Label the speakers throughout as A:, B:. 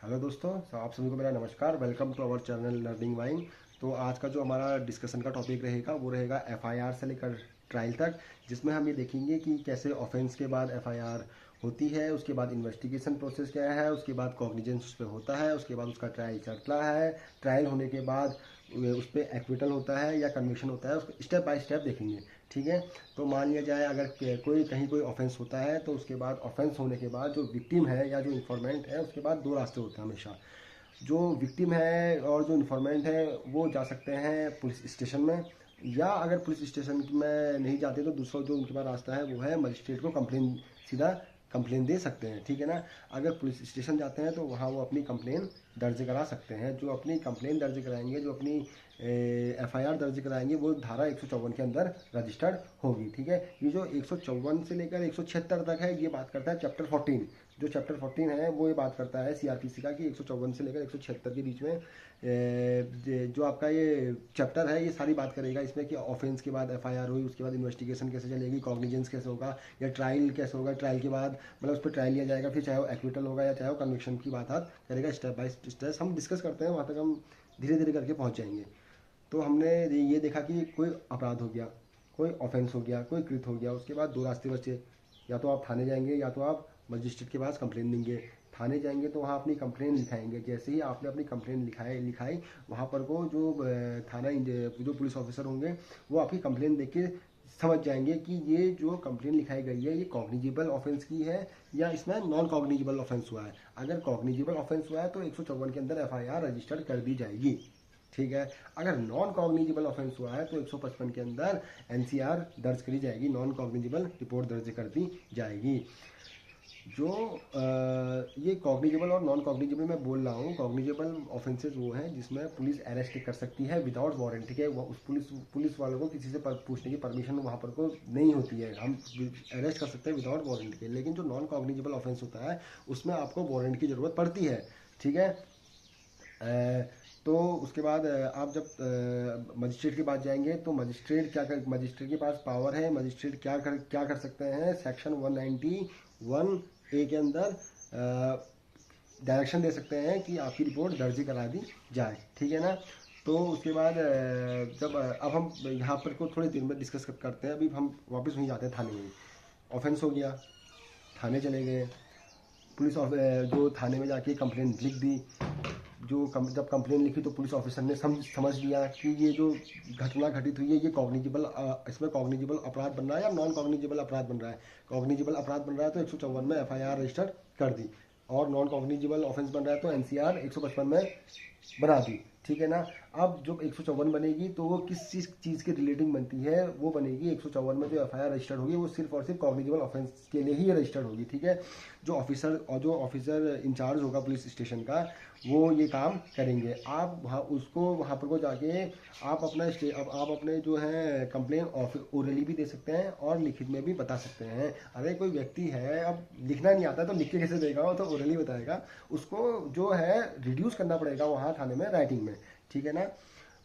A: Hello दोस्तों, आप सभी को मेरा नमस्कार। Welcome to our channel learning wing. तो आज का जो हमारा डिस्कशन का टॉपिक रहेगा वो रहेगा एफआईआर से लेकर ट्रायल तक, जिसमें हम ये देखेंगे कि कैसे ऑफेंस के बाद एफआईआर होती है, उसके बाद इन्वेस्टिगेशन प्रोसेस क्या है, उसके बाद कॉग्निजेंस उस पर होता है, उसके बाद उसका ट्रायल चलता है, ट्रायल होने के बाद उस पर एक्विटल होता है या कन्विक्शन होता है, उसको स्टेप बाय स्टेप देखेंगे। ठीक है। तो मान लिया जाए अगर कोई ऑफेंस होता है तो उसके बाद ऑफेंस होने के बाद जो विक्टिम है या जो इन्फॉर्मेंट है, उसके बाद दो रास्ते होते हैं हमेशा। जो विक्टिम है और जो इन्फॉर्मेंट है वो जा सकते हैं पुलिस स्टेशन में, या अगर पुलिस स्टेशन में नहीं जाते तो दूसरा जो उनके पास रास्ता है वो है मजिस्ट्रेट को कंप्लेन, सीधा कंप्लेन दे सकते हैं। ठीक है ना। अगर पुलिस स्टेशन जाते हैं तो वहाँ वो अपनी कंप्लेन दर्ज करा सकते हैं। जो अपनी कंप्लेन दर्ज कराएंगे, जो अपनी एफआईआर दर्ज कराएंगे, वो धारा 154 के अंदर रजिस्टर्ड होगी। ठीक है। ये जो 154 से लेकर 176 तक है, ये बात करता है चैप्टर 14। जो चैप्टर 14 है वो ये बात करता है सीआरपीसी का कि 154 से लेकर 176 के बीच में जो आपका ये चैप्टर है ये सारी बात करेगा इसमें कि ऑफेंस के बाद एफआईआर हुई, उसके बाद इन्वेस्टिगेशन कैसे चलेगी, कॉग्निजेंस कैसे होगा, या ट्रायल कैसे होगा, ट्रायल के बाद मतलब उस पर ट्रायल लिया जाएगा, फिर चाहे वो एक्विटल होगा या चाहे वो कन्विक्शन की बात करेगा। स्टेप बाय स्टेप हम डिस्कस करते हैं, वहाँ तक हम धीरे धीरे करके पहुँच जाएंगे। तो हमने ये देखा कि कोई अपराध हो गया, कोई ऑफेंस हो गया, कोई कृत हो गया, उसके बाद दो रास्ते बचे। या तो आप थाने जाएंगे या तो आप मजिस्ट्रेट के पास कंप्लेन देंगे। थाने जाएंगे तो वहाँ अपनी कंप्लेन लिखाएंगे। जैसे ही आपने अपनी कंप्लेन लिखाई वहाँ पर को जो जो पुलिस ऑफिसर होंगे वो आपकी कंप्लेन देख के समझ जाएंगे कि ये जो कंप्लेन लिखाई गई है ये कॉग्निजिबल ऑफेंस की है या इसमें नॉन कॉग्निजिबल ऑफेंस हुआ है। अगर कॉग्निजिबल ऑफेंस हुआ है तो 154 के अंदर एफआईआर रजिस्टर्ड कर दी जाएगी। ठीक है। अगर नॉन कॉग्निजिबल ऑफेंस हुआ है तो 155 के अंदर एनसीआर दर्ज करी जाएगी, नॉन कॉग्निजिबल रिपोर्ट दर्ज कर दी जाएगी। जो ये कॉग्निजेबल और नॉन कॉग्निजेबल मैं बोल रहा हूँ, कॉग्निजेबल ऑफेंसेस वो हैं जिसमें पुलिस अरेस्ट कर सकती है विदाउट वारंट। ठीक है। उस पुलिस वालों को किसी से पूछने की परमिशन वहाँ पर को नहीं होती है, हम अरेस्ट कर सकते हैं विदाउट वारंट के। लेकिन जो नॉन कॉग्निजेबल ऑफेंस होता है उसमें आपको वारंट की ज़रूरत पड़ती है। ठीक है। तो उसके बाद आप जब मजिस्ट्रेट के पास जाएंगे तो मजिस्ट्रेट के पास पावर है। मजिस्ट्रेट क्या कर सकते हैं, सेक्शन 191A के अंदर डायरेक्शन दे सकते हैं कि आपकी रिपोर्ट दर्ज करा दी जाए। ठीक है ना। तो उसके बाद अब हम यहाँ पर को थोड़ी देर में डिस्कस करते हैं। अभी हम वापस वहीं जाते हैं थाने में। ऑफेंस हो गया, थाने चले गए, जो थाने में जाके कंप्लेन लिख दी। जब कंप्लेन लिखी तो पुलिस ऑफिसर ने समझ लिया कि ये जो घटना घटित हुई है ये कॉग्निजिबल, इसमें कॉग्निजिबल अपराध बन रहा है या नॉन कॉग्निजिबल अपराध बन रहा है। कॉग्निजिबल अपराध बन रहा है तो 154 में एफआईआर रजिस्टर कर दी, और नॉन कॉग्निजिबल ऑफेंस बन रहा है तो एनसीआर 155 में बना दी। ठीक है ना। अब जो 154 बनेगी तो वो किस चीज़ के रिलेटिंग बनती है, वो बनेगी 154 में जो एफआईआर रजिस्टर्ड होगी वो सिर्फ और सिर्फ कॉग्निजिबल ऑफेंस के लिए ही रजिस्टर्ड होगी। ठीक है। जो ऑफिसर इंचार्ज होगा पुलिस स्टेशन का वो ये काम करेंगे। आप वहाँ पर को जाके आप अपने जो है कंप्लेन ओरली भी दे सकते हैं और लिखित में भी बता सकते हैं। अगर कोई व्यक्ति है, अब लिखना नहीं आता तो लिख के कैसे देगा, वो तो ओरली बताएगा। उसको जो है रिड्यूस करना पड़ेगा वहाँ थाने में राइटिंग में। ठीक है ना।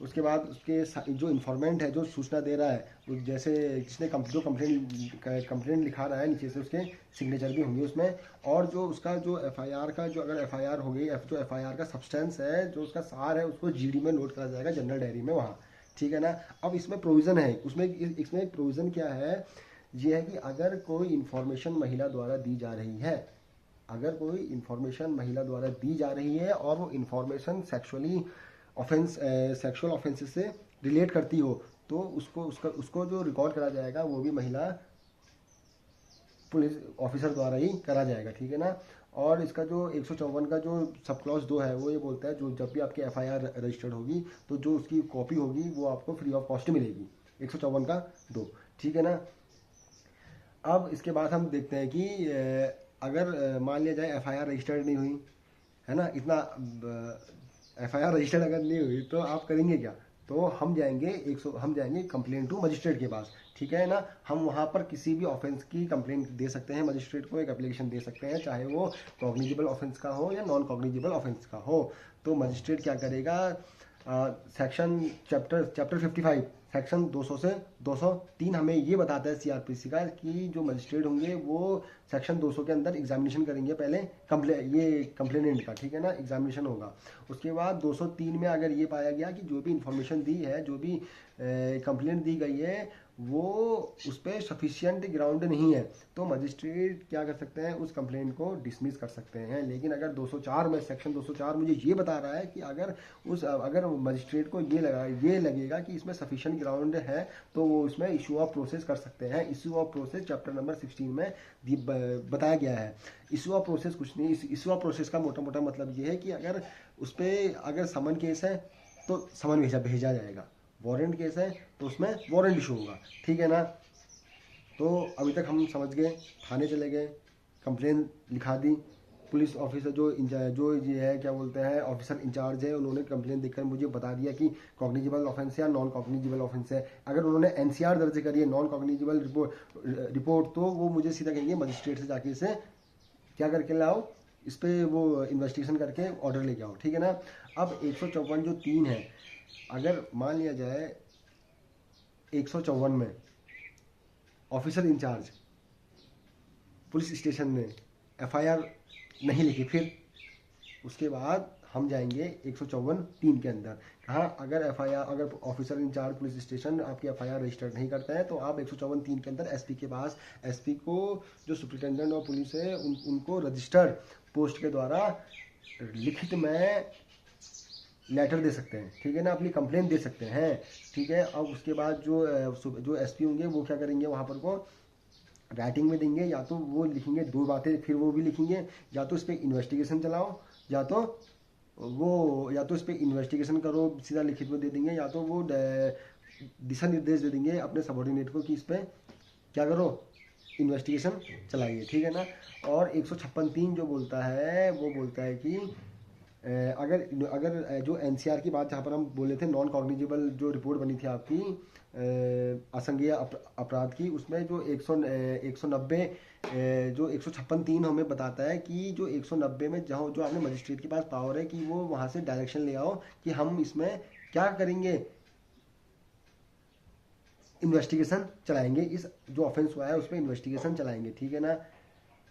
A: उसके बाद उसके जो इन्फॉर्मेंट है, जो सूचना दे रहा है, जैसे जिसने जो कंप्लेंट लिखा रहा है नीचे से उसके सिग्नेचर भी होंगे उसमें। और जो उसका जो एफआईआर का जो अगर एफआईआर हो गई, जो एफआईआर का सब्सटेंस है, जो उसका सार है, उसको जीडी में नोट करा जाएगा, जनरल डायरी में वहाँ। ठीक है ना। अब इसमें प्रोविज़न है, इसमें एक प्रोविज़न क्या है, ये है कि अगर कोई इन्फॉर्मेशन महिला द्वारा दी जा रही है, अगर कोई इन्फॉर्मेशन महिला द्वारा दी जा रही है और वो इन्फॉर्मेशन सेक्सुअल ऑफेंसेस से रिलेट करती हो तो उसको जो रिकॉर्ड करा जाएगा वो भी महिला पुलिस ऑफिसर द्वारा ही करा जाएगा। ठीक है ना। और इसका जो 154 का जो सब क्लॉज 2 है वो ये बोलता है जो जब भी आपकी एफआईआर रजिस्टर्ड होगी तो जो उसकी कॉपी होगी वो आपको फ्री ऑफ कॉस्ट मिलेगी, 154 का 2। ठीक है ना। अब इसके बाद हम देखते हैं कि अगर मान लिया जाए एफआईआर रजिस्टर्ड नहीं हुई है ना, इतना एफआईआर रजिस्टर्ड अगर नहीं हुई तो आप करेंगे क्या। तो हम जाएंगे कंप्लेंट टू मजिस्ट्रेट के पास। ठीक है ना। हम वहाँ पर किसी भी ऑफेंस की कंप्लेंट दे सकते हैं, मजिस्ट्रेट को एक एप्लीकेशन दे सकते हैं, चाहे वो कॉग्निजिबल ऑफेंस का हो या नॉन कॉग्निजिबल ऑफेंस का हो। तो मजिस्ट्रेट क्या करेगा, सेक्शन चैप्टर 55 सेक्शन 200 से 203 हमें ये बताता है सीआरपीसी का कि जो मजिस्ट्रेट होंगे वो सेक्शन 200 के अंदर एग्जामिनेशन करेंगे पहले कंप्लेनेंट का, ठीक है ना, एग्जामिनेशन होगा। उसके बाद 203 में अगर ये पाया गया कि जो भी इंफॉर्मेशन दी है, जो भी कंप्लेंट दी गई है, वो उस पर सफिशियंट ग्राउंड नहीं है, तो मजिस्ट्रेट क्या कर सकते हैं, उस कंप्लेंट को डिसमिस कर सकते हैं। लेकिन अगर 204 में, सेक्शन 204 मुझे ये बता रहा है कि अगर मजिस्ट्रेट को ये लगेगा कि इसमें सफिशियंट ग्राउंड है, तो वो इसमें इशू ऑफ प्रोसेस कर सकते हैं। Issue of process chapter number 16 में बताया गया है। इशू ऑफ प्रोसेस कुछ नहीं, इशू ऑफ प्रोसेस का मोटा मोटा मतलब ये है कि अगर उस पर अगर समन केस है तो समन भेजा जाएगा, वारंट केस है तो उसमें वारंट इशू होगा, ठीक है ना। तो अभी तक हम समझ गए, थाने चले गए, कंप्लेन लिखा दी, पुलिस ऑफिसर जो ये है क्या बोलते हैं ऑफिसर इंचार्ज है, उन्होंने कंप्लेन देखकर मुझे बता दिया कि कॉग्निजिबल ऑफेंस है या नॉन कॉग्निजिबल ऑफेंस है। अगर उन्होंने एनसीआर दर्ज करी है नॉन कॉग्निजिबल रिपोर्ट, तो वो मुझे सीधा कहेंगे मजिस्ट्रेट से जाके इसे क्या करके लाओ, इस पर वो इन्वेस्टिगेशन करके ऑर्डर लेके आओ, ठीक है ना। अब 154 जो 3 है, अगर मान लिया जाए 154 में ऑफिसर इंचार्ज पुलिस स्टेशन ने एफआईआर नहीं लिखी, फिर उसके बाद हम जाएंगे 154(3) के अंदर। कहाँ, अगर एफआईआर, अगर ऑफिसर इंचार्ज पुलिस स्टेशन आपकी एफआईआर रजिस्टर नहीं करता है, तो आप 154(3) के अंदर एसपी के पास, एसपी को जो सुप्रिटेंडेंट ऑफ पुलिस है उनको रजिस्टर्ड पोस्ट के द्वारा लिखित में लेटर दे सकते हैं, ठीक है ना, अपनी कंप्लेंट दे सकते हैं, ठीक है। अब उसके बाद जो एसपी होंगे वो क्या करेंगे, वहाँ पर को राइटिंग में देंगे, या तो वो लिखेंगे 2 बातें, फिर वो भी लिखेंगे, या तो इस पर इन्वेस्टिगेशन चलाओ, या तो इस पर इन्वेस्टिगेशन करो, सीधा लिखित में दे देंगे, या तो वो दिशा निर्देश दे देंगे अपने सबॉर्डिनेट को कि इस पर क्या करो, इन्वेस्टिगेशन चलाइए, ठीक है ना। और 156(3) जो बोलता है वो बोलता है कि अगर जो एनसीआर की बात, जहाँ पर हम बोले थे नॉन कॉग्निजिबल जो रिपोर्ट बनी थी आपकी असंज्ञेय अपराध की, उसमें जो 190 जो 156(3) हमें बताता है कि जो 190 में जहाँ जो आपने मजिस्ट्रेट के पास पावर है कि वो वहाँ से डायरेक्शन ले आओ कि हम इसमें क्या करेंगे, इन्वेस्टिगेशन चलाएंगे, इस जो ऑफेंस हुआ है उस पर इन्वेस्टिगेशन चलाएंगे, ठीक है ना।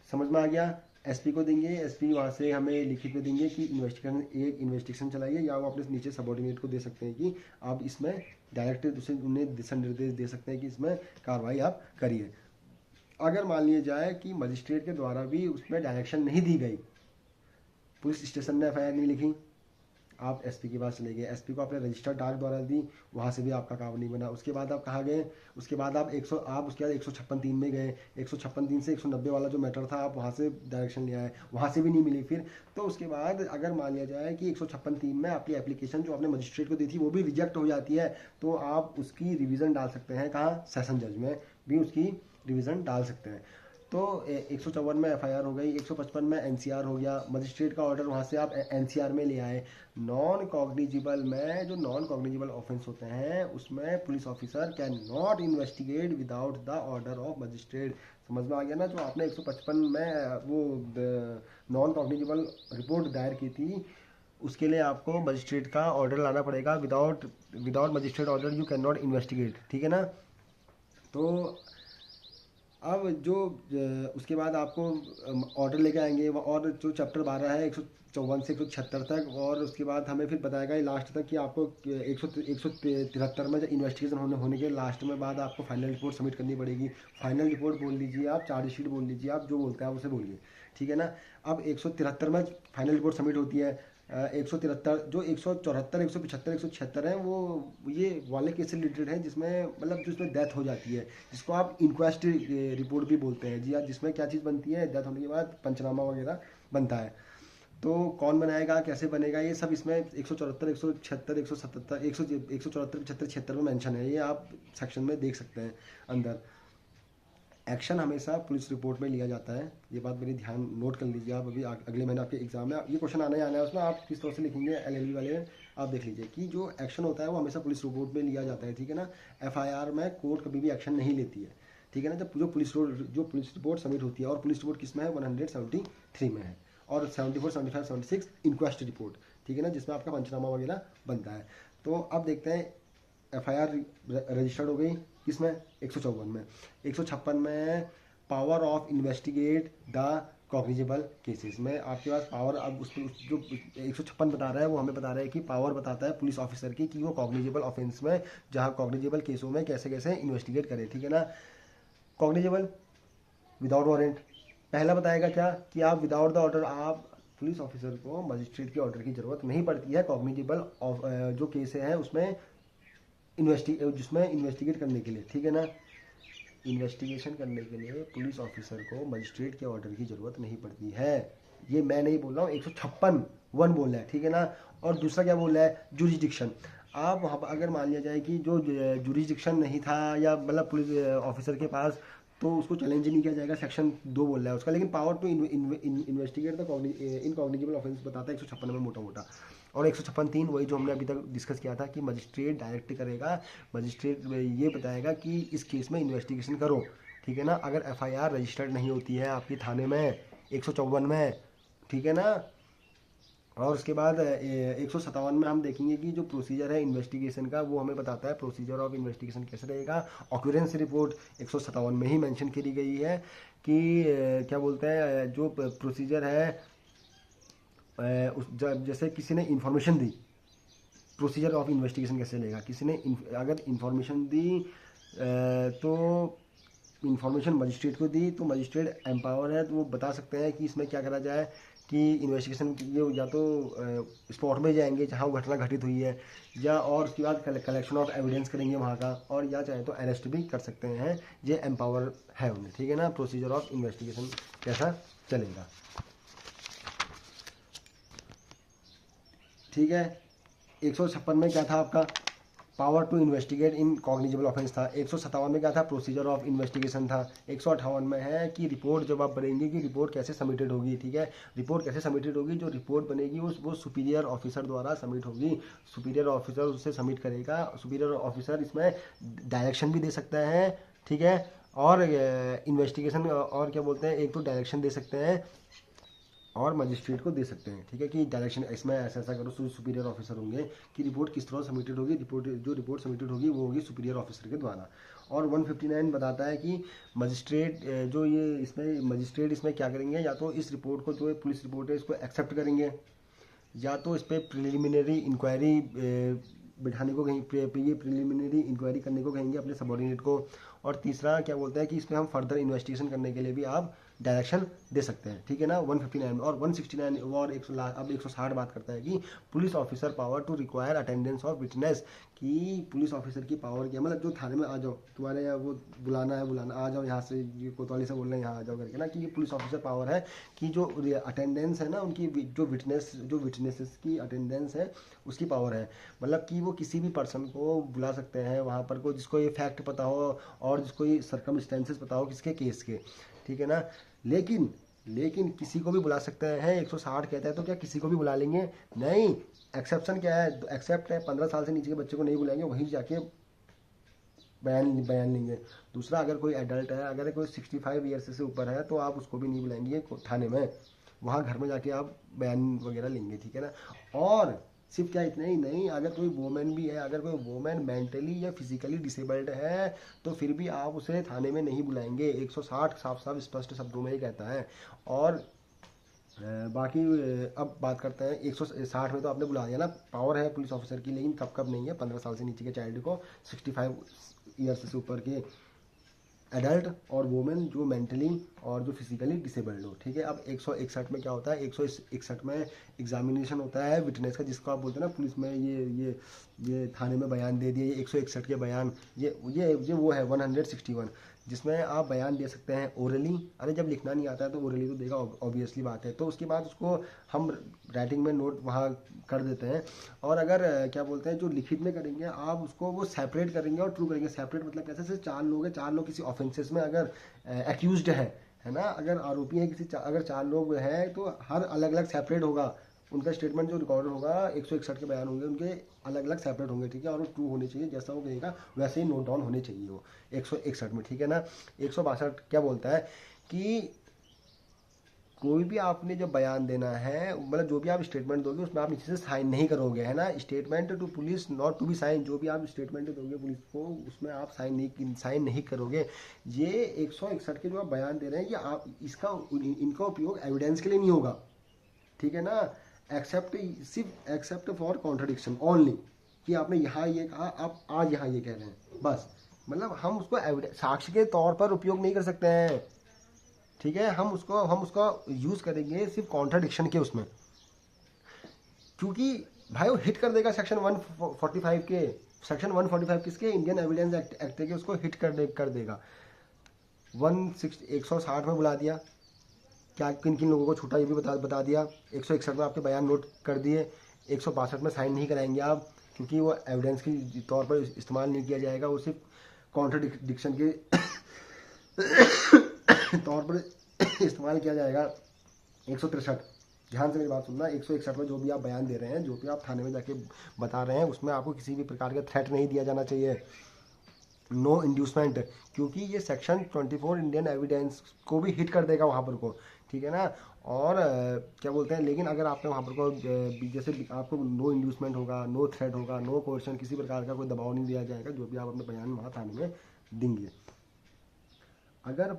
A: समझ में आ गया। एसपी को देंगे, एसपी वहाँ से हमें लिखित में देंगे कि इन्वेस्टिगेशन चलाइए, या वो अपने नीचे सबॉर्डिनेट को दे सकते हैं कि आप इसमें डायरेक्ट उन्हें दिशा निर्देश दे सकते हैं कि इसमें कार्रवाई आप करिए। अगर मान लिया जाए कि मजिस्ट्रेट के द्वारा भी उसमें डायरेक्शन नहीं दी गई, पुलिस स्टेशन ने एफआईआर नहीं लिखी, आप एसपी के पास चले गए, एसपी को आपने रजिस्टर डाक द्वारा दी, वहाँ से भी आपका काम नहीं बना। उसके बाद आप कहाँ गए, उसके बाद आप उसके बाद 156(3) में गए, 156(3) से 190 वाला जो मैटर था आप वहाँ से डायरेक्शन ले आए, वहाँ से भी नहीं मिली। फिर तो उसके बाद अगर मान लिया जाए कि 156(3) में आपकी एप्लीकेशन जो आपने मजिस्ट्रेट को दी थी वो भी रिजेक्ट हो जाती है, तो आप उसकी रिविज़न डाल सकते हैं, कहाँ, सेशन जज में भी उसकी रिविज़न डाल सकते हैं। तो 154 में एफआईआर हो गई, 155 में एनसीआर हो गया, मजिस्ट्रेट का ऑर्डर वहाँ से आप एनसीआर में ले आए। नॉन कॉग्निजिबल में जो नॉन कॉग्निजिबल ऑफेंस होते हैं उसमें police officer can not investigate without the order of magistrate. समझ में आ गया ना। जो आपने 155 में वो नॉन कॉग्निजिबल रिपोर्ट दायर की थी, उसके लिए आपको मजिस्ट्रेट का ऑर्डर लाना पड़ेगा, without magistrate order you can not investigate, ठीक है ना। तो अब जो उसके बाद आपको ऑर्डर लेके आएंगे, और जो चैप्टर 12 है 154 से 176 तक, और उसके बाद हमें फिर बताएगा लास्ट तक कि आपको 173 में इन्वेस्टिगेशन होने के लास्ट में बाद आपको फाइनल रिपोर्ट सबमिट करनी पड़ेगी। फाइनल रिपोर्ट बोल लीजिए आप, चार्जशीट बोल लीजिए आप, जो बोलते हैं आप उसे बोलिए, ठीक है ना। अब 173 में फाइनल रिपोर्ट सबमिट होती है। 173 जो 174 175 176 हैं वो ये वाले केस से रिलेटेड हैं जिसमें मतलब जो इसमें डेथ हो जाती है, जिसको आप इंक्वेस्ट रिपोर्ट भी बोलते हैं जी हाँ, जिसमें क्या चीज़ बनती है, डेथ होने के बाद पंचनामा वगैरह बनता है। तो कौन बनाएगा, कैसे बनेगा, ये सब इसमें 174 176 177 174 75 76 में मेंशन है, ये आप सेक्शन में देख सकते हैं अंदर। एक्शन हमेशा पुलिस रिपोर्ट में लिया जाता है, ये बात मेरी ध्यान नोट कर लीजिए आप। अभी अगले महीने आपके एग्जाम में ये क्वेश्चन आना ही आना है, उसमें आप किस तरह से लिखेंगे एलएलबी वाले आप देख लीजिए कि जो एक्शन होता है वो हमेशा पुलिस रिपोर्ट में लिया जाता है, ठीक है ना। एफआईआर में कोर्ट कभी भी एक्शन नहीं लेती है, ठीक है ना। जब जो पुलिस रिपोर्ट सबमिट होती है, और पुलिस रिपोर्ट किस में है, 173 में है, और 74 75 76 इंक्वेस्ट रिपोर्ट, ठीक है ना, जिसमें आपका पंचनामा वगैरह बनता है। तो अब देखते हैं एफआईआर रजिस्टर्ड हो गई किसमें, 154 में। 156 में power of investigate the cognizable cases में आपके पास पावर, अब उसमें जो 156 बता रहा है वो हमें बता रहा है कि पावर बताता है पुलिस ऑफिसर की कि वो कॉग्निजेबल ऑफेंस में, जहाँ कॉग्निजेबल केसों में कैसे कैसे इन्वेस्टिगेट करे, ठीक है ना। कॉग्निजेबल विदाउट वारंट, पहला बताएगा क्या कि आप विदाउट द ऑर्डर, आप पुलिस ऑफिसर को मजिस्ट्रेट के ऑर्डर की जरूरत नहीं पड़ती है कॉग्निजेबल जो केस है उसमें जिसमें इन्वेस्टिगेट करने के लिए, ठीक है ना। इन्वेस्टिगेशन करने के लिए पुलिस ऑफिसर को मजिस्ट्रेट के ऑर्डर की जरूरत नहीं पड़ती है। ये मैं नहीं बोल रहा हूँ, 156(1) बोल रहा है, ठीक है ना। और दूसरा क्या बोल रहा है, जुरिस्डिक्शन। आप वहाँ पर अगर मान लिया जाए कि जो जुरिस्डिक्शन नहीं था या मतलब पुलिस ऑफिसर के पास, तो उसको चैलेंज नहीं किया जाएगा, सेक्शन 2 बोल रहा है उसका। लेकिन power to investigate the incognizable offence बताता है 156 में मोटा मोटा। और 156(3) वही जो हमने अभी तक डिस्कस किया था कि मजिस्ट्रेट डायरेक्ट करेगा, मजिस्ट्रेट ये बताएगा कि इस केस में इन्वेस्टिगेशन करो, ठीक है ना। अगर एफआईआर रजिस्टर्ड नहीं होती है आपकी थाने में 154 में, ठीक है ना। और उसके बाद 157 में हम देखेंगे कि जो प्रोसीजर है इन्वेस्टिगेशन का वो हमें बताता है प्रोसीजर ऑफ इन्वेस्टिगेशन कैसे रहेगा। ऑक्यूरेंस रिपोर्ट 157 में ही मेंशन करी गई है कि क्या बोलते हैं जो प्रोसीजर है, जैसे किसी ने information the, procedure of investigation कैसे लेगा, किसी ने अगर इंफॉर्मेशन दी तो इंफॉर्मेशन मजिस्ट्रेट को दी, तो मजिस्ट्रेट एम्पावर है, तो वो बता सकते हैं कि इसमें क्या करा जाए कि इन्वेस्टिगेशन ये या तो स्पॉट में जाएंगे जहाँ वो घटना घटित हुई है, या और उसके बाद कलेक्शन ऑफ एविडेंस करेंगे वहाँ का, और या चाहे तो अरेस्ट भी कर सकते हैं। ये एम्पावर है उन्हें, ठीक है ना। प्रोसीजर ऑफ इन्वेस्टिगेशन कैसा चलेगा, ठीक है। 156 में क्या था आपका, power to investigate in cognizable offence था। 157 में क्या था, प्रोसीजर ऑफ इन्वेस्टिगेशन था। 158 में है कि रिपोर्ट जब आप बनेंगे कि रिपोर्ट कैसे सबमिटेड होगी, ठीक है। रिपोर्ट कैसे सबमिटेड होगी, जो रिपोर्ट बनेगी वो सुपीरियर ऑफिसर द्वारा सबमिट होगी, सुपीरियर ऑफिसर उससे सबमिट करेगा। सुपीरियर ऑफिसर इसमें डायरेक्शन भी दे सकता है, ठीक है। और इन्वेस्टिगेशन और क्या बोलते हैं, एक तो डायरेक्शन दे सकते हैं और मजिस्ट्रेट को दे सकते हैं, ठीक है, कि डायरेक्शन इसमें ऐसा ऐसा करो। सुपीरियर ऑफिसर होंगे कि रिपोर्ट किस तरह सबमिटेड होगी, रिपोर्ट सबमिटेड होगी वो होगी सुपीरियर ऑफिसर के द्वारा। और 159 बताता है कि मजिस्ट्रेट जो ये इसमें मजिस्ट्रेट इसमें क्या करेंगे, या तो इस रिपोर्ट को जो पुलिस रिपोर्ट है इसको एक्सेप्ट करेंगे, या तो इस पर प्रिलिमिनरी इंक्वायरी बिठाने को कहीं ये प्रिलिमिनरी इंक्वायरी करने को कहेंगे अपने सबॉर्डिनेट को। और तीसरा क्या बोलता है कि इसमें हम फर्दर इन्वेस्टिगेशन करने के लिए भी आप डायरेक्शन दे सकते हैं, ठीक है ना। 159 में। और 169 और 160 बात करता है कि police officer power to require attendance of witness, कि पुलिस ऑफिसर की पावर क्या, मतलब जो थाने में आ जाओ, तुम्हारे यहाँ वो बुलाना है, बुलाना आ जाओ यहाँ से, ये कोतवाली से बोल रहे हैं यहाँ आ जाओ करके ना, कि ये पुलिस ऑफिसर पावर है कि जो अटेंडेंस है ना उनकी, जो विटनेसेस की अटेंडेंस है उसकी पावर है। मतलब कि वो किसी भी पर्सन को बुला सकते हैं वहाँ पर, को जिसको ये फैक्ट पता हो और जिसको ये सर्कमस्टेंसेस पता हो किसके केस के, ठीक है ना। लेकिन किसी को भी बुला सकते हैं, 160 कहता है तो क्या किसी को भी बुला लेंगे, नहीं। एक्सेप्शन क्या है, एक्सेप्ट है 15 साल से नीचे के बच्चे को नहीं बुलाएंगे, वहीं जाके बयान लेंगे। दूसरा, अगर कोई एडल्ट है, अगर कोई 65 ईयर्स से ऊपर है तो आप उसको भी नहीं बुलाएंगे थाने में, वहाँ घर में जाके आप बयान वगैरह लेंगे, ठीक है ना। और सिर्फ क्या इतना ही नहीं, अगर कोई वोमेन भी है, अगर कोई वोमेन मेंटली या फिजिकली डिसेबल्ड है तो फिर भी आप उसे थाने में नहीं बुलाएंगे। 160 साफ साफ स्पष्ट शब्दों में ही कहता है। और बाकी अब बात करते हैं 160 में तो आपने बुला दिया ना, पावर है पुलिस ऑफिसर की, लेकिन कब कब नहीं है, 15 साल से नीचे के चाइल्ड को, 65 ईयर्स से ऊपर के एडल्ट और वुमेन जो मेंटली और जो फिजिकली डिसेबल्ड हो, ठीक है। अब 161 में क्या होता है, 161 में एग्जामिनेशन होता है विटनेस का, जिसको आप बोलते हैं ना पुलिस में ये थाने में बयान दे दिए, 161 के बयान, ये वो है 161, जिसमें आप बयान दे सकते हैं ओरली। अरे जब लिखना नहीं आता है तो ओरली तो देगा, ऑब्वियसली बात है। तो उसके बाद उसको हम राइटिंग में नोट वहाँ कर देते हैं। और अगर क्या बोलते हैं जो लिखित में करेंगे आप उसको वो सेपरेट करेंगे और ट्रू करेंगे। सेपरेट मतलब कैसे, जैसे 4 लोग हैं, 4 लोग किसी ऑफेंसेस में अगर एक्यूज्ड है ना, अगर आरोपी है किसी अगर 4 लोग हैं तो हर अलग अलग सेपरेट होगा उनका स्टेटमेंट, जो रिकॉर्ड होगा 161 के बयान होंगे उनके अलग अलग सेपरेट होंगे, ठीक है। और वो ट्रू होने चाहिए, जैसा वो कहेगा वैसे ही नोट डाउन होने चाहिए वो 161 में, ठीक है ना। 162 क्या बोलता है कि कोई भी आपने जो बयान देना है, मतलब जो भी आप स्टेटमेंट दोगे उसमें आप नीचे से साइन नहीं करोगे, है ना। Statement to police not to be sign, जो भी आप स्टेटमेंट दोगे पुलिस को उसमें आप साइन नहीं करोगे। ये 161 के जो आप बयान दे रहे हैं, ये आप इनका उपयोग एविडेंस के लिए नहीं होगा, ठीक है ना। एक्सेप्ट फॉर कॉन्ट्रडिक्शन ओनली, कि आपने यहाँ ये कहा, आप आज यहाँ ये कह रहे हैं, बस। मतलब हम उसको साक्ष्य के तौर पर उपयोग नहीं कर सकते हैं, ठीक है। हम उसका यूज करेंगे सिर्फ कॉन्ट्रडिक्शन के उसमें, क्योंकि भाई वो हिट कर देगा सेक्शन 145 के। सेक्शन 145 किसके? इंडियन एविडेंस एक्ट के, उसको हिट कर देगा। 160 में बुला दिया, क्या किन किन लोगों को छूटा ये भी बता दिया। 161 में आपके बयान नोट कर दिए। 162 में साइन नहीं कराएंगे आप, क्योंकि वो एविडेंस के तौर पर इस्तेमाल नहीं किया जाएगा, वो सिर्फ कॉन्ट्रडिक्शन के तौर पर इस्तेमाल किया जाएगा। 163, ध्यान से मेरी बात सुनना। 161 में जो भी आप बयान दे रहे हैं, जो भी आप थाने में जाके बता रहे हैं, उसमें आपको किसी भी प्रकार का थ्रेट नहीं दिया जाना चाहिए, नो इंड्यूसमेंट, क्योंकि ये सेक्शन 24 इंडियन एविडेंस को भी हिट कर देगा वहाँ पर को, ठीक है ना। और क्या बोलते हैं, लेकिन अगर आपने वहाँ पर को जैसे आपको नो इंड्यूसमेंट होगा, नो थ्रेट होगा, नो कोर्शन, किसी प्रकार का कोई दबाव नहीं दिया जाएगा, जो भी आप अपने बयान वहाँ थाने में देंगे। अगर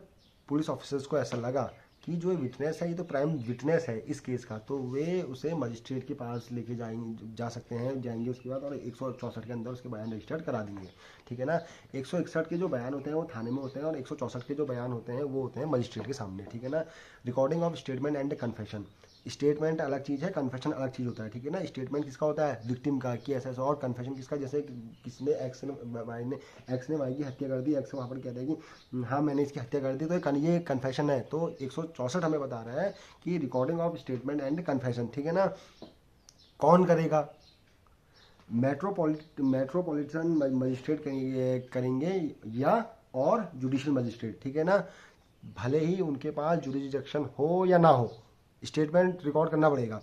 A: पुलिस ऑफिसर्स को ऐसा लगा कि जो विटनेस है ये तो प्राइम विटनेस है इस केस का, तो वे उसे मजिस्ट्रेट के पास लेके जा सकते हैं, जाएंगे उसके बाद, और 164 के अंदर उसके बयान रजिस्टर्ड करा देंगे, ठीक है ना। 161 के जो बयान होते हैं वो थाने में होते हैं, और 164 के जो बयान होते हैं वो होते हैं मजिस्ट्रेट के सामने, ठीक है ना। Recording of statement and confession, statement अलग चीज़ है, कन्फेशन अलग चीज़ होता है, ठीक है ना। स्टेटमेंट किसका होता है? विक्टिम का, कि ऐसा, और कन्फेशन किसका? जैसे किसने एक्स ने वाई की हत्या कर दी, एक्स वहाँ पर कह रहा है कि हाँ मैंने इसकी हत्या कर दी, तो ये कन्फेशन है। तो 164 हमें बता रहा है कि recording of statement and confession, ठीक है ना। कौन करेगा? मेट्रोपॉलिटन मजिस्ट्रेट करेंगे या और जुडिशियल मजिस्ट्रेट, ठीक है ना। भले ही उनके पास जुरिसडिक्शन हो या ना हो, स्टेटमेंट रिकॉर्ड करना पड़ेगा।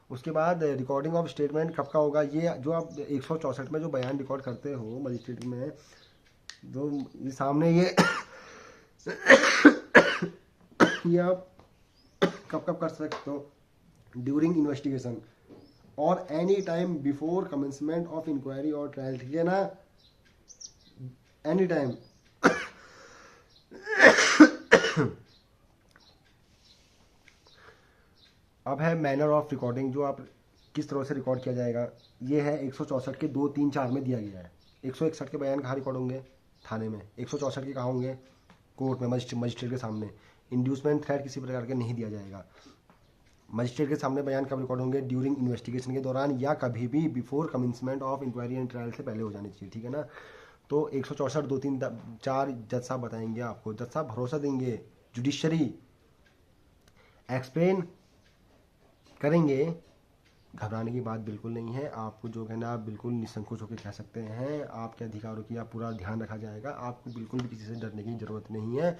A: उसके बाद रिकॉर्डिंग ऑफ स्टेटमेंट कब का होगा? ये जो आप 164 में जो बयान रिकॉर्ड करते हो मजिस्ट्रेट में, जो ये सामने ये ये आप कब कर सकते हो? ड्यूरिंग इन्वेस्टिगेशन और any time before commencement of inquiry और ट्रायल, ठीक है ना। एनी टाइम अब है मैनर ऑफ रिकॉर्डिंग, जो आप किस तरह से रिकॉर्ड किया जाएगा। ये है 164 के 2, 3, 4 में दिया गया है। 161 के बयान कहाँ रिकॉर्ड होंगे? थाने में। 164 के कहाँ होंगे? कोर्ट में, मजिस्ट्रेट के सामने। इंड्यूसमेंट थ्रेट किसी प्रकार के नहीं दिया जाएगा। मजिस्ट्रेट के सामने बयान कब रिकॉर्ड होंगे? ड्यूरिंग इन्वेस्टिगेशन के दौरान, या कभी भी before commencement of inquiry and trial से पहले हो जानी चाहिए, ठीक है ना। तो 164, 2, 3, 4 जज साहब बताएंगे आपको, जज साहब भरोसा देंगे, जुडिशरी एक्सप्लेन करेंगे। घबराने की बात बिल्कुल नहीं है, आपको जो है ना आप बिल्कुल निसंकोच होकर कह सकते हैं, आपके अधिकारों की आप पूरा ध्यान रखा जाएगा, आपको बिल्कुल भी किसी से डरने की ज़रूरत नहीं है।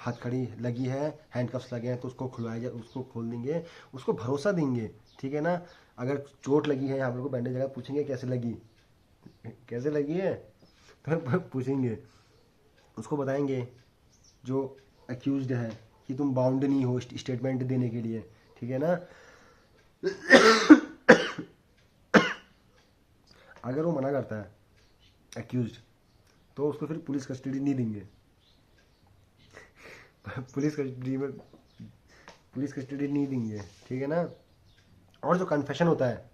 A: हथकड़ी लगी है, हैंडकफ्स लगे हैं, तो उसको खुलवाया जाए, उसको खोल देंगे, उसको भरोसा देंगे, ठीक है ना। अगर चोट लगी है, आप लोग को बैंडेज लगा, पूछेंगे कैसे लगी है, तो पूछेंगे, उसको बताएंगे जो एक्यूज्ड है कि तुम बाउंड नहीं हो स्टेटमेंट देने के लिए, ठीक है ना। अगर वो मना करता है एक्यूज्ड, तो उसको फिर पुलिस कस्टडी नहीं देंगे। पुलिस कस्टडी नहीं देंगे, ठीक है ना। और जो कन्फेशन होता है,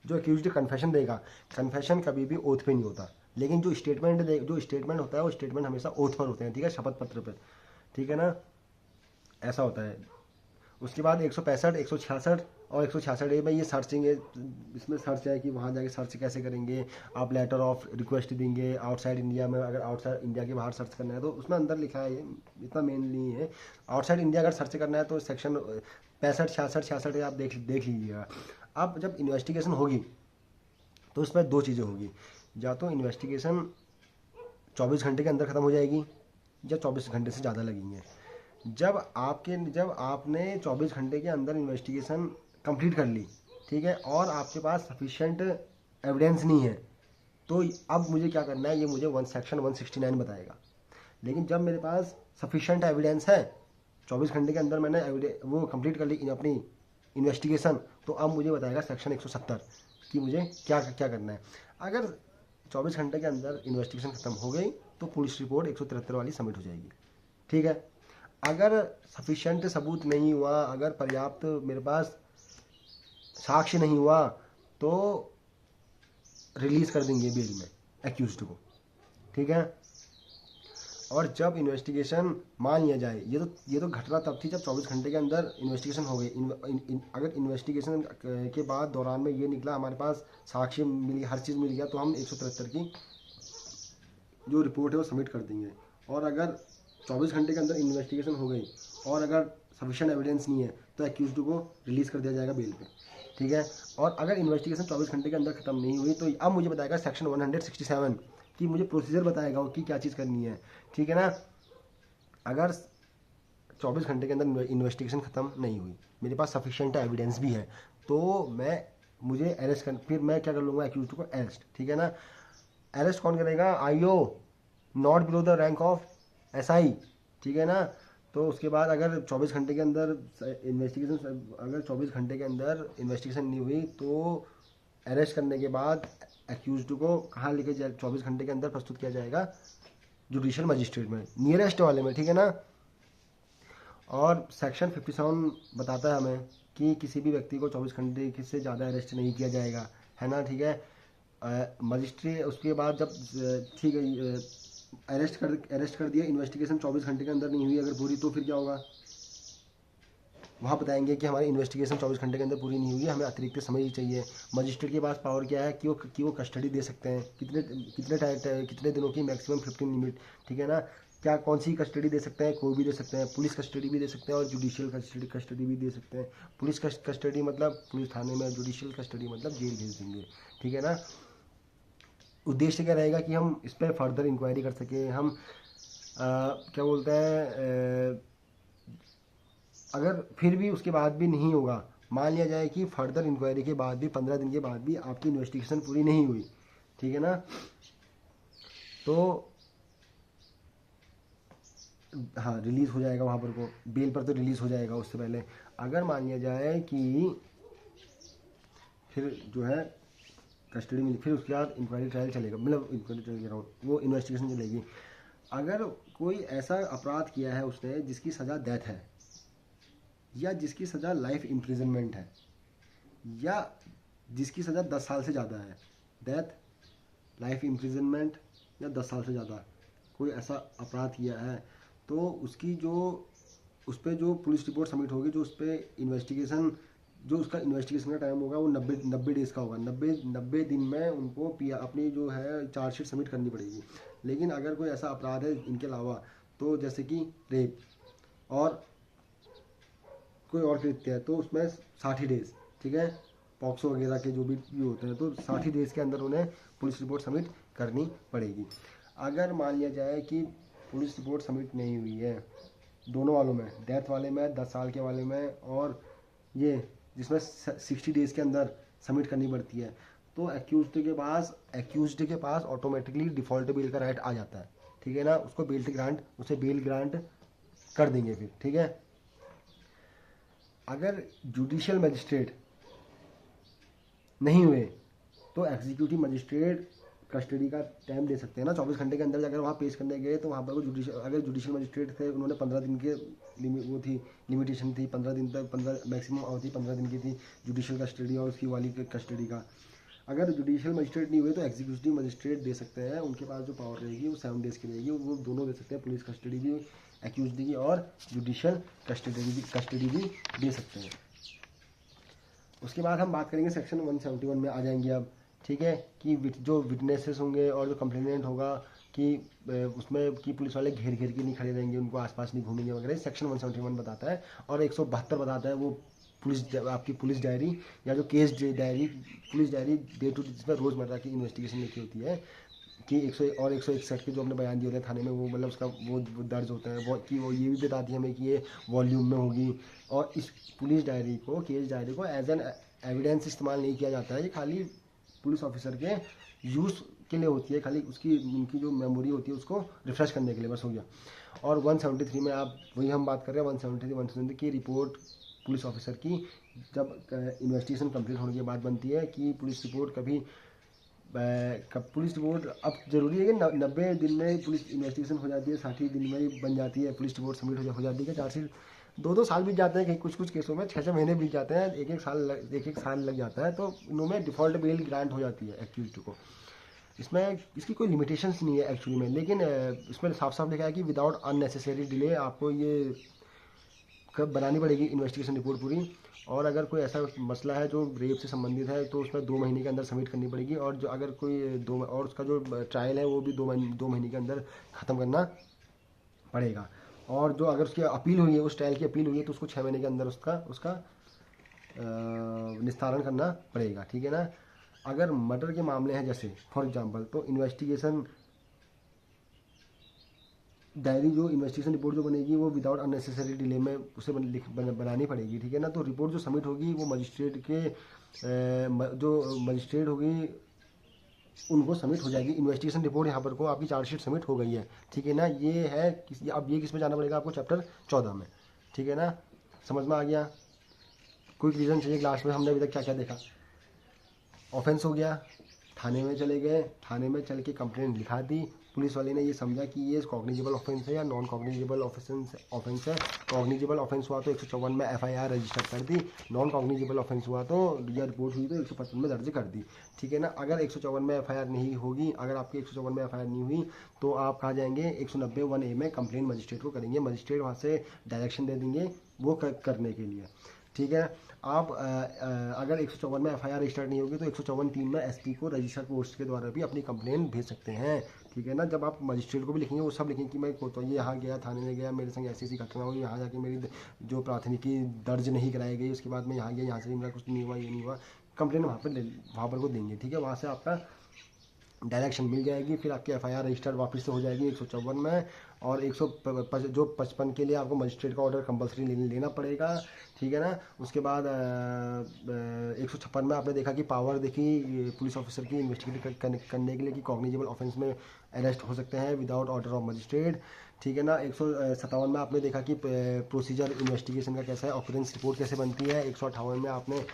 A: जो एक्यूज्ड कन्फेशन देगा, कन्फेशन कभी भी ओथ पे नहीं होता, लेकिन जो स्टेटमेंट होता है वो स्टेटमेंट हमेशा ओथ पर होते हैं, ठीक है, शपथ पत्र पर, ठीक है ना। ऐसा होता है। उसके बाद 165, 166 और 166 में ये सर्चिंग है, इसमें सर्च है कि वहाँ जाके सर्च कैसे करेंगे। आप लेटर ऑफ रिक्वेस्ट देंगे आउटसाइड इंडिया में, अगर आउटसाइड इंडिया के बाहर सर्च करना है तो उसमें अंदर लिखा है, ये इतना मेन नहीं है। आउटसाइड इंडिया अगर सर्च करना है तो सेक्शन 65, 66 आप देख लीजिएगा। अब जब इन्वेस्टिगेशन होगी तो इसमें 2 चीज़ें होगी, या तो इन्वेस्टिगेशन 24 घंटे के अंदर ख़त्म हो जाएगी, या 24 घंटे से ज़्यादा लगेंगे। जब आपने 24 घंटे के अंदर इन्वेस्टिगेशन कंप्लीट कर ली, ठीक है, और आपके पास सफिशिएंट एविडेंस नहीं है, तो अब मुझे क्या करना है, ये मुझे सेक्शन 169 बताएगा। लेकिन जब मेरे पास सफिशिएंट एविडेंस है, 24 घंटे के अंदर मैंने वो कंप्लीट कर ली अपनी इन्वेस्टिगेशन, तो अब मुझे बताएगा सेक्शन 170 कि मुझे क्या क्या करना है। अगर 24 घंटे के अंदर इन्वेस्टिगेशन खत्म हो गई तो पुलिस रिपोर्ट 173 वाली सबमिट हो जाएगी, ठीक है। अगर सफिशिएंट सबूत नहीं हुआ, अगर पर्याप्त मेरे पास साक्ष्य नहीं हुआ, तो रिलीज कर देंगे बेल में एक्यूज्ड को, ठीक है। और जब इन्वेस्टिगेशन मान लिया जाए, ये तो घटना तब थी जब 24 घंटे के अंदर इन्वेस्टिगेशन हो गई। अगर इन्वेस्टिगेशन के बाद दौरान में ये निकला हमारे पास साक्ष्य मिल, हर चीज़ मिल गया, तो हम 173 की जो रिपोर्ट है वो सबमिट कर देंगे। और अगर 24 घंटे के अंदर इन्वेस्टिगेशन हो गई और अगर सफिशिएंट एविडेंस नहीं है तो एक्यूज्ड को रिलीज कर दिया जाएगा बेल पे, ठीक है। और अगर इन्वेस्टिगेशन 24 घंटे के अंदर खत्म नहीं हुई तो अब मुझे बताएगा सेक्शन 167 कि मुझे प्रोसीजर बताएगा कि क्या चीज़ करनी है, ठीक है ना। अगर 24 घंटे के अंदर इन्वेस्टिगेशन खत्म नहीं हुई, मेरे पास सफिशिएंट एविडेंस भी है, तो मुझे अरेस्ट कर, फिर मैं क्या कर लूँगा, एक्यूज्ड को अरेस्ट, ठीक है ना। अरेस्ट कौन करेगा, IO, not below the rank of SI, ठीक है ना। तो उसके बाद अगर 24 घंटे के अंदर अगर 24 घंटे के अंदर इन्वेस्टिगेशन नहीं हुई तो अरेस्ट करने के बाद एक्यूज्ड को कहाँ लेके 24 घंटे के अंदर प्रस्तुत किया जाएगा, जुडिशियल मजिस्ट्रेट में, नियरेस्ट वाले में, ठीक है ना। और सेक्शन 57 बताता है हमें कि किसी भी व्यक्ति को 24 घंटे से ज़्यादा अरेस्ट नहीं किया जाएगा, है ना, ठीक है। मजिस्ट्रेट उसके बाद जब ठीक है अरेस्ट कर दिया, इन्वेस्टिगेशन 24 घंटे के अंदर नहीं हुई अगर पूरी, तो फिर क्या होगा, वहाँ बताएंगे कि हमारी इन्वेस्टिगेशन 24 घंटे के अंदर पूरी नहीं हुई है, हमें अतिरिक्त समय ही चाहिए। मजिस्ट्रेट के पास पावर क्या है कि वो कस्टडी दे सकते हैं, कितने दिनों की, मैक्सिमम 15 लिमिट, ठीक है ना। क्या कौन सी कस्टडी दे सकते हैं, कोई भी दे सकते हैं, पुलिस कस्टडी भी दे सकते हैं और जुडिशियल कस्टडी भी दे सकते हैं। पुलिस कस्टडी मतलब पुलिस थाने में, जुडिशियल कस्टडी मतलब जेल भेज देंगे, ठीक है ना। उद्देश्य क्या रहेगा कि हम इस पर फर्दर इंक्वायरी कर सकें, हम क्या बोलते हैं, अगर फिर भी उसके बाद भी नहीं होगा, मान लिया जाए कि फर्दर इंक्वायरी के बाद भी 15 दिन के बाद भी आपकी इन्वेस्टिगेशन पूरी नहीं हुई, ठीक है ना, तो हाँ रिलीज़ हो जाएगा वहाँ पर, को बेल पर तो रिलीज़ हो जाएगा उससे पहले। अगर मान लिया जाए कि फिर जो है कस्टडी मिली, फिर उसके बाद इंक्वायरी ट्रायल चलेगा, मतलब इंक्वायरी ट्रायल कह रहा हूँ, वो इन्वेस्टिगेशन चलेगी। अगर कोई ऐसा अपराध किया है उसने जिसकी सज़ा डेथ है, या जिसकी सज़ा लाइफ इम्प्रिजनमेंट है, या जिसकी सज़ा 10 साल से ज़्यादा है, डेथ, लाइफ इम्प्रिजनमेंट या 10 साल से ज़्यादा, कोई ऐसा अपराध किया है, तो उसकी जो उस पर जो पुलिस रिपोर्ट सबमिट होगी, जो उस पर इन्वेस्टिगेशन, जो उसका इन्वेस्टिगेशन का टाइम होगा वो 90 डेज़ का होगा। 90 दिन में उनको अपनी जो है चार्जशीट सबमिट करनी पड़ेगी। लेकिन अगर कोई ऐसा अपराध है इनके अलावा, तो जैसे कि रेप और कोई और कृत्य है, तो उसमें 60 डेज़, ठीक है, पॉक्सो वगैरह के जो भी होते हैं, तो 60 डेज़ के अंदर उन्हें पुलिस रिपोर्ट सबमिट करनी पड़ेगी। अगर मान लिया जाए कि पुलिस रिपोर्ट सबमिट नहीं हुई है दोनों वालों में, डेथ वाले में, 10 साल के वाले में, और ये जिसमें 60 डेज़ के अंदर सबमिट करनी पड़ती है, तो एक्यूज्ड के पास ऑटोमेटिकली डिफ़ॉल्ट बेल का राइट आ जाता है, ठीक है ना। उसे बेल ग्रांट कर देंगे फिर, ठीक है। अगर जुडिशियल मजिस्ट्रेट नहीं हुए तो एग्जीक्यूटिव मजिस्ट्रेट कस्टडी का टाइम दे सकते हैं ना, 24 घंटे के अंदर अगर वहाँ पेश करने गए तो वहाँ पर अगर जुडिशियल मजिस्ट्रेट थे, उन्होंने 15 दिन के वो थी लिमिटेशन थी, 15 दिन तक, 15 मैक्सिमम अवधि 15 दिन की थी जुडिशियल कस्टडी और उसकी वाली कस्टडी का। अगर जुडिशियल मजिस्ट्रेट नहीं हुए तो एग्जीक्यूटिव मजिस्ट्रेट दे सकते हैं, उनके पास जो पावर रहेगी वो 7 डेज़ की रहेगी, वो दोनों दे सकते हैं, पुलिस कस्टडी भी, एक्यूज्ड की, और जुडिशियल कस्टडी भी दे सकते हैं। उसके बाद हम बात करेंगे सेक्शन 171 में आ जाएंगे अब, ठीक है, कि जो विटनेसेस होंगे और जो कंप्लेनेंट होगा कि उसमें कि पुलिस वाले घेर के नहीं खड़े रहेंगे, उनको आसपास नहीं घूमेंगे वगैरह, सेक्शन 171 बताता है। और 172 बताता है वो आपकी पुलिस डायरी या जो case diary, police diary day to day, जिसमें रोज़मर्रा की इन्वेस्टिगेशन लिखी होती है, कि 161 के जो हमने बयान दिए होते हैं थाने में, वो मतलब उसका वो दर्ज होता है, वो ये भी बताती है हमें कि ये वॉल्यूम में होगी। और इस पुलिस डायरी को, केस डायरी को एज एन एविडेंस इस्तेमाल नहीं किया जाता है, ये खाली पुलिस ऑफिसर के यूज़ के लिए होती है, खाली उनकी जो मेमोरी होती है उसको रिफ्रेश करने के लिए, बस हो गया। और 173 में आप वही हम बात कर रहे हैं 173 की रिपोर्ट पुलिस ऑफिसर की जब इन्वेस्टिगेशन कंप्लीट होने के बाद बनती है कि पुलिस रिपोर्ट पुलिस रिपोर्ट अब जरूरी है कि 90 दिन में पुलिस इन्वेस्टिगेशन हो जाती है, 60 दिन में ही बन जाती है, पुलिस रिपोर्ट सबमिट हो जाती है। चार्जशीट 2-2 साल बीत जाते हैं, कहीं कुछ केसों में 6-6 महीने बीत जाते हैं, एक साल लग जाता है। तो इनमें डिफ़ॉल्ट बेल ग्रांट हो जाती है एक्यूज्ड को। इसमें इसकी कोई लिमिटेशंस नहीं है एक्चुअली में, लेकिन इसमें साफ साफ लिखा है कि विदाउट अननेसेसरी डिले आपको ये कब बनानी पड़ेगी इन्वेस्टिगेशन रिपोर्ट पूरी। और अगर कोई ऐसा मसला है जो रेप से संबंधित है तो उसमें 2 महीने के अंदर सबमिट करनी पड़ेगी। और जो अगर कोई और उसका जो ट्रायल है वो भी 2 महीने के अंदर ख़त्म करना पड़ेगा। और जो अगर उसकी अपील हुई है, उस ट्रायल की अपील हुई है, तो उसको 6 महीने के अंदर उसका निस्तारण करना पड़ेगा, ठीक है ना। अगर मर्डर के मामले हैं जैसे फॉर एग्जांपल, तो इन्वेस्टिगेशन डायरी जो इन्वेस्टिगेशन रिपोर्ट जो बनेगी वो विदाउट अननेसेसरी डिले में उसे बनानी पड़ेगी, ठीक है ना। तो रिपोर्ट जो सबमिट होगी वो मजिस्ट्रेट के जो मजिस्ट्रेट होगी उनको सबमिट हो जाएगी इन्वेस्टिगेशन रिपोर्ट। यहाँ पर को आपकी चार्जशीट सबमिट हो गई है, ठीक है ना। ये है अब ये किस में जाना पड़ेगा आपको, चैप्टर 14 में, ठीक है ना। समझ में आ गया। क्विक रीजन चाहिए क्लास में, हमने अभी तक क्या क्या देखा। ऑफेंस हो गया, थाने में चले गए, थाने में चल के कंप्लेंट लिखा दी, पुलिस वाले ने ये समझा कि ये कॉग्निजेबल ऑफेंस है या नॉन कॉग्निजेबल ऑफेंस है। कॉग्निजेबल ऑफेंस हुआ तो 154 में एफआईआर रजिस्टर कर दी, नॉन कॉग्निजेबल ऑफेंस हुआ तो या रिपोर्ट हुई तो 155 में दर्ज कर दी, ठीक है ना। अगर 154 में एफआईआर नहीं होगी, अगर आपकी 154 में एफआईआर नहीं हुई तो आप कहाँ जाएंगे, 190(1)(a) में कंप्लेंट मजिस्ट्रेट को करेंगे। मजिस्ट्रेट वहाँ से डायरेक्शन दे देंगे वो करने के लिए, ठीक है। आप अगर 154 में एफआईआर रजिस्टर्ड नहीं होगी तो 154(3) में एसपी को रजिस्टर पोस्ट के द्वारा भी अपनी कंप्लेंट भेज सकते हैं, ठीक है ना। जब आप मजिस्ट्रेट को भी लिखेंगे वो सब लिखेंगे कि मैं तो ये यहाँ गया, थाने में गया, मेरे संग ऐसी ऐसी घटना हुई, यहाँ जाके मेरी जो प्राथमिकी दर्ज नहीं कराई गई, उसके बाद मैं यहाँ गया, यहाँ से मेरा कुछ नहीं हुआ, ये नहीं हुआ, कंप्लेंट वहाँ पर को देंगे, ठीक है। वहाँ से आपका डायरेक्शन मिल जाएगी, फिर आपकी एफआईआर रजिस्टर्ड वापस से हो जाएगी 154 में। और 155 के लिए आपको मजिस्ट्रेट का ऑर्डर कंपलसरी लेना पड़ेगा, ठीक है ना। उसके बाद 156 में आपने देखा कि पावर देखी पुलिस ऑफिसर की इन्वेस्टिगेट करने के लिए कि कॉग्निजेबल ऑफेंस में अरेस्ट हो सकते हैं विदाउट ऑर्डर ऑफ मजिस्ट्रेट, ठीक है ना। 157 में आपने देखा कि प्रोसीजर इन्वेस्टिगेशन का कैसा है, ऑकरेंस रिपोर्ट कैसे बनती है। 158 में आपने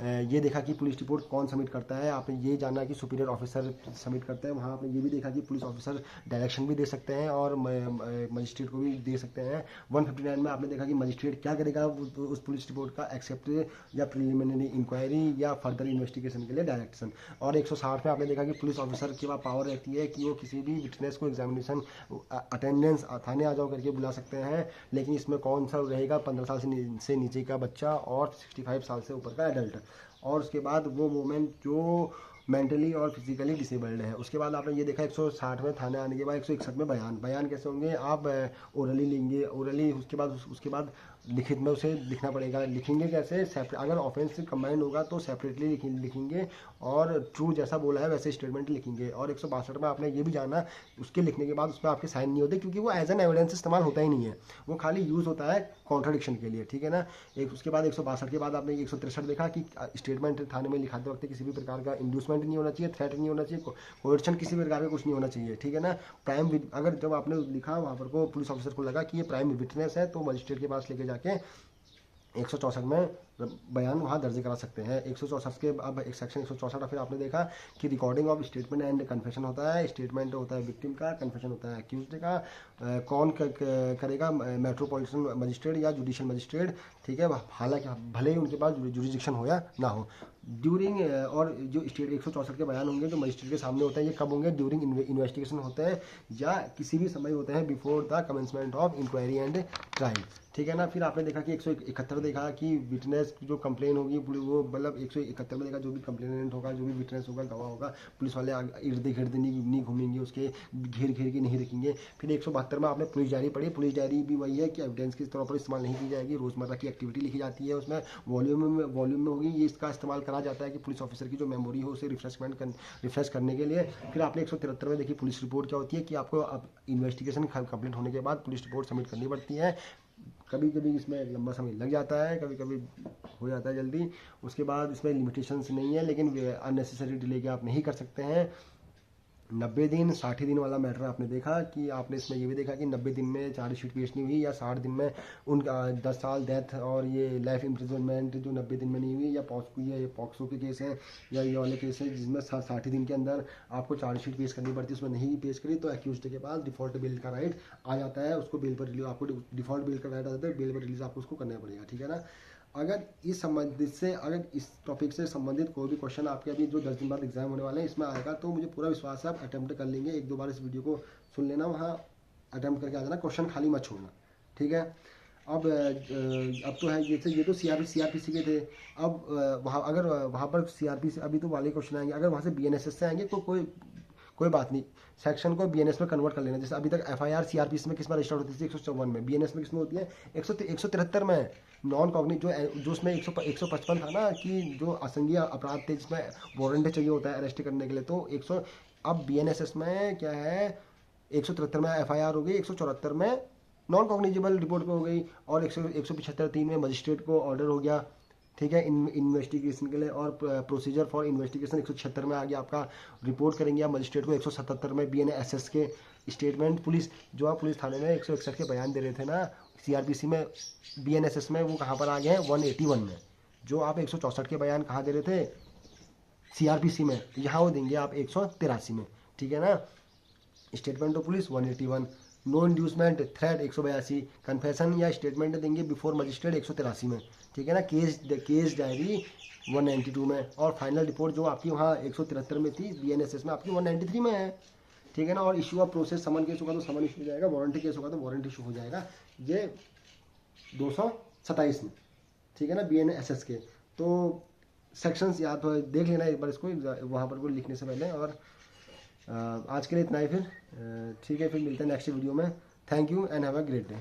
A: ये देखा कि पुलिस रिपोर्ट कौन सबमिट करता है, आपने ये जाना कि सुपीरियर ऑफिसर सबमिट करते हैं। वहाँ आपने ये भी देखा कि पुलिस ऑफिसर डायरेक्शन भी दे सकते हैं और मजिस्ट्रेट को भी दे सकते हैं। 159 में आपने देखा कि मजिस्ट्रेट क्या करेगा उस पुलिस रिपोर्ट का, एक्सेप्ट या प्रिलिमिनरी इंक्वायरी या फर्दर इन्वेस्टिगेशन के लिए डायरेक्शन। और 160 में आपने देखा कि पुलिस ऑफिसर के पास पावर रहती है कि वो किसी भी विटनेस को एग्जामिनेशन अटेंडेंस थाने आ जाओ करके बुला सकते हैं, लेकिन इसमें कौन सा रहेगा, 15 साल से नीचे का बच्चा और 65 साल से ऊपर का एडल्ट। और उसके बाद वो मोमेंट जो मेंटली और फिजिकली डिसेबल्ड है। उसके बाद आपने ये देखा 160 में थाने आने के बाद 161 में बयान कैसे होंगे, आप ओरली लेंगे, ओरली उसके बाद लिखित में उसे लिखना पड़ेगा। लिखेंगे कैसे, अगर ऑफेंस कंबाइंड होगा तो सेपरेटली लिखेंगे और ट्रू जैसा बोला है वैसे स्टेटमेंट लिखेंगे। और 162 में आपने ये भी जाना उसके लिखने के बाद उसमें आपके साइन नहीं होते क्योंकि वो एज एन एविडेंस इस्तेमाल होता ही नहीं है, वो खाली यूज़ होता है कॉन्ट्रडिक्शन के लिए, ठीक है ना। उसके बाद 162 के बाद आपने 163 देखा कि स्टेटमेंट थाने में लिखाते वक्त किसी भी प्रकार का इंड्यूसमेंट नहीं होना चाहिए, थ्रेट नहीं होना चाहिए, कोएर्शन किसी भी प्रकार का कुछ नहीं होना चाहिए, ठीक है ना। प्राइम अगर जब आपने लिखा वहाँ पर को पुलिस ऑफिसर को लगा कि ये प्राइम विटनेस है तो मजिस्ट्रेट के पास लेके जाके 164 में बयान वहाँ दर्ज करा सकते हैं। 164 के अब एक सेक्शन 164 फिर आपने देखा कि recording of statement and confession होता है। स्टेटमेंट होता है विक्टिम का, कन्फेशन होता है अक्यूज्ड का। कौन करेगा, मेट्रोपॉलिटन मजिस्ट्रेट या जुडिशियल मजिस्ट्रेट, ठीक है। हालांकि भले ही उनके पास जुरिडिक्शन हो या ना हो। ड्यूरिंग और जो स्टेट 164 के बयान होंगे जो मजिस्ट्रेट के सामने होते हैं ये कब होंगे, ड्यूरिंग इन्वेस्टिगेशन होते हैं या किसी भी समय होते हैं before the commencement of inquiry and trial, ठीक है ना। फिर आपने देखा कि 171 देखा कि विटनेस जो कंप्लेन होगी वो मतलब 171 में देखा जो भी कंप्लेनेंट होगा, जो भी विटनेस होगा, गवाह होगा, पुलिस वाले इर्द गिर्द नहीं घूमेंगे, उसके घेर के नहीं रखेंगे। फिर 172 में आपने पुलिस डायरी पढ़ी। पुलिस डायरी भी वही है कि एविडेंस के तौर पर इस्तेमाल नहीं की जाएगी, रोजमर्रा की एक्टिविटी लिखी जाती है, उसमें वॉल्यूम में होगी। ये इसका इस्तेमाल करा जाता है कि पुलिस ऑफिसर की जो मेमोरी हो उसे रिफ्रेश करने के लिए। फिर आपने 173 में देखी पुलिस रिपोर्ट क्या होती है कि आपको अब इन्वेस्टिगेशन कंप्लीट होने के बाद पुलिस रिपोर्ट सबमिट करनी पड़ती है। कभी कभी इसमें लंबा समय लग जाता है, कभी कभी हो जाता है जल्दी। उसके बाद इसमें लिमिटेशंस नहीं है, लेकिन अननेसेसरी डिले के आप नहीं कर सकते हैं। 90 दिन 60 दिन वाला मैटर आपने देखा कि आपने इसमें ये भी देखा कि 90 दिन में चार्जशीट पेश नहीं हुई, या 60 दिन में उनका 10 साल डेथ और ये लाइफ इम्प्रिजनमेंट जो 90 दिन में नहीं हुई, या पॉक्सो के केस हैं, या ये वाले केस हैं जिसमें 60 दिन के अंदर आपको चार्जशीट पेश करनी पड़ती है, उसमें नहीं पेश करी तो एक्यूज्ड के पास डिफॉल्ट बेल का राइट आ जाता है, उसको बेल पर रिलीज, आपको डिफॉल्ट बेल का राइट आ जाता है, बेल पर रिलीज आपको उसको करना पड़ेगा, ठीक है ना। अगर इस टॉपिक से संबंधित कोई भी क्वेश्चन आपके अभी जो 10 दिन बाद एग्जाम होने वाले हैं इसमें आएगा, तो मुझे पूरा विश्वास है आप अटेम्प्ट कर लेंगे। 1-2 बार इस वीडियो को सुन लेना, वहाँ अटेम्प्ट करके आ जाना, क्वेश्चन खाली मत छोड़ना, ठीक है। अब तो है ये तो सीआरपीसी के थे। अब वहाँ अगर वहाँ पर सीआरपीसी अभी तो वाले क्वेश्चन आएंगे, अगर वहाँ से बीएनएसएस से आएंगे तो कोई बात नहीं, सेक्शन को बीएनएस में कन्वर्ट कर लेना। जैसे अभी तक एफआईआर सीआरपीसी में किस में रजिस्टर्ड होती थी 154 में, बीएनएस में किसमें होती है 173 में। नॉन कॉग्निट जो उसमें 155 था ना कि जो असंज्ञेय अपराध थे जिसमें वारंट चाहिए होता है अरेस्ट करने के लिए, तो 100 अब बीएनएसएस में क्या है 173 में एफआईआर हो गई, 174 में नॉन कॉग्निजेबल रिपोर्ट पे हो गई, और 175(3) में मजिस्ट्रेट को ऑर्डर हो गया, ठीक है, इन्वेस्टिगेशन के लिए। और प्रोसीजर फॉर इन्वेस्टिगेशन 176 में आ गया आपका, रिपोर्ट करेंगे आप मजिस्ट्रेट को। 177 में बीएनएसएस के स्टेटमेंट, पुलिस थाने में 161 के बयान दे रहे थे ना सीआरपीसी में, बीएनएसएस में वो कहाँ पर आ गए हैं 181 में। जो आप 164 के बयान कहाँ दे रहे थे सीआरपीसी में, यहाँ वो देंगे आप 183 में, ठीक है ना। Statement of police 181, no inducement threat 182, confession या स्टेटमेंट देंगे बिफोर मजिस्ट्रेट 183 में, ठीक है ना। केस डायरी 192 में, और फाइनल रिपोर्ट जो आपकी वहाँ 173 में थी बीएनएसएस में आपकी 193 में है, ठीक है ना। और issue of process, summon case होगा तो समन इशू हो जाएगा, वारंटी केस होगा तो वारंट इशू हो जाएगा, ये 227 में, ठीक है ना बीएनएसएस के। तो सेक्शंस याद देख लेना एक बार इसको वहाँ पर को लिखने से पहले। और आज के लिए इतना ही फिर, ठीक है, फिर मिलते हैं नेक्स्ट वीडियो में। Thank you and have a great day.